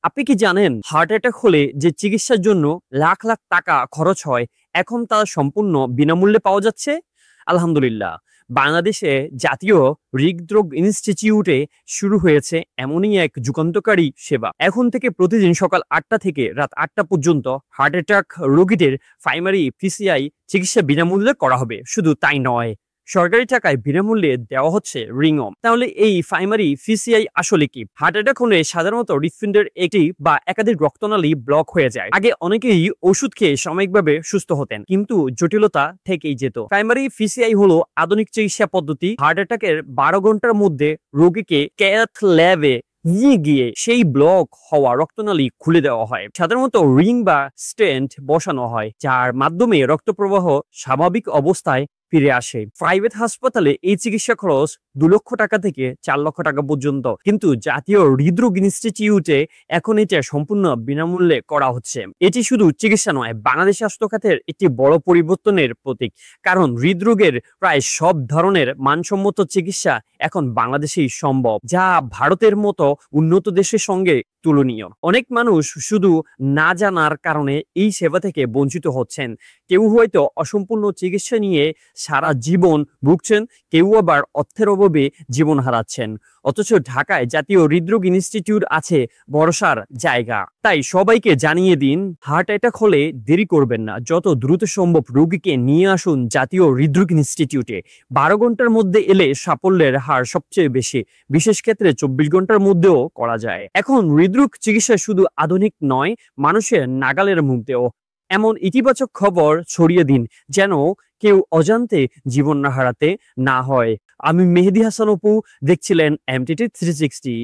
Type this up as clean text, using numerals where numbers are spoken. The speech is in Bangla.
আপনি কি জানেন হার্ট অ্যাটাক হলে যে চিকিৎসার জন্য লাখ লাখ টাকা খরচ হয় এখন তা সম্পূর্ণ বিনামূল্যে পাওয়া যাচ্ছে? আলহামদুলিল্লাহ। বাংলাদেশে জাতীয় হৃদরোগ ইনস্টিটিউটে শুরু হয়েছে এমনই এক যুগান্তকারী সেবা। এখন থেকে প্রতিদিন সকাল ৮টা থেকে রাত ৮টা পর্যন্ত হার্ট অ্যাটাক রোগীদের প্রাইমারি পিসিআই চিকিৎসা বিনামূল্যে করা হবে। শুধু তাই নয়, সরকারি টাকায় বিনামূল্যে দেওয়া হচ্ছে রিংও। তাহলে এই প্রাইমারি পিসিআই আসলে কি? হার্ট অ্যাটাক হলে সাধারণত হৃৎপিণ্ডের একটি বা একাধিক রক্তনালী ব্লক হয়ে যায়। আগে অনেকেই ওষুধ খেয়ে সাময়িকভাবে সুস্থ হতেন, কিন্তু জটিলতা থেকেই যেত। প্রাইমারি পিসিআই হলো আধুনিক চিকিৎসা পদ্ধতি। হার্ট অ্যাটাকের ১২ ঘন্টার মধ্যে রোগীকে ক্যাথ ল্যাবে নিয়ে গিয়ে সেই ব্লক হওয়া রক্তনালী খুলে দেওয়া হয়। সাধারণত রিং বা স্টেন্ট বসানো হয়, যার মাধ্যমে রক্ত প্রবাহ স্বাভাবিক অবস্থায় ফিরে আসে। প্রাইভেট হাসপাতালে এই চিকিৎসা খরচ ২ লক্ষ টাকা থেকে ৪ লক্ষ টাকা পর্যন্ত, কিন্তু জাতীয় হৃদরোগ ইনস্টিটিউটে এখন এটা সম্পূর্ণ বিনামূল্যে করা হচ্ছে। এটি শুধু চিকিৎসা নয়, বাংলাদেশ স্বাস্থ্য খাতের একটি বড় পরিবর্তনের প্রতীক। কারণ হৃদরোগের প্রায় সব ধরনের মানসম্মত চিকিৎসা এখন বাংলাদেশেই সম্ভব, যা ভারতের মতো উন্নত দেশের সঙ্গে তুলনীয়। অনেক মানুষ শুধু না জানার কারণে এই সেবা থেকে বঞ্চিত হচ্ছেন। কেউ হয়তো অসম্পূর্ণ চিকিৎসা নিয়ে সারা জীবন ভুগছেন, কেউ আবার অর্থের অভাবে জীবন হারাচ্ছেন। অথচ ঢাকায় জাতীয় হৃদরোগ ইনস্টিটিউট আছে ভরসার জায়গা। তাই সবাইকে জানিয়ে দিন, হার্ট অ্যাটাক হলে দেরি করবেন না, যত দ্রুত সম্ভব রোগীকে নিয়ে আসুন জাতীয় হৃদরোগ ইনস্টিটিউটে। ১২ ঘন্টার মধ্যে এলে সাফল্যের হার সবচেয়ে বেশি, বিশেষ ক্ষেত্রে ২৪ ঘন্টার মধ্যেও করা যায়। এখন হৃদরোগ চিকিৎসা শুধু আধুনিক নয়, মানুষের নাগালের মধ্যেও। এমন ইতিবাচক খবর ছড়িয়ে দিন, যেন কেউ অজান্তে জীবন না হারাতে না হয়। আমি মেহেদী হাসান অপু, দেখছিলেন MTT 360।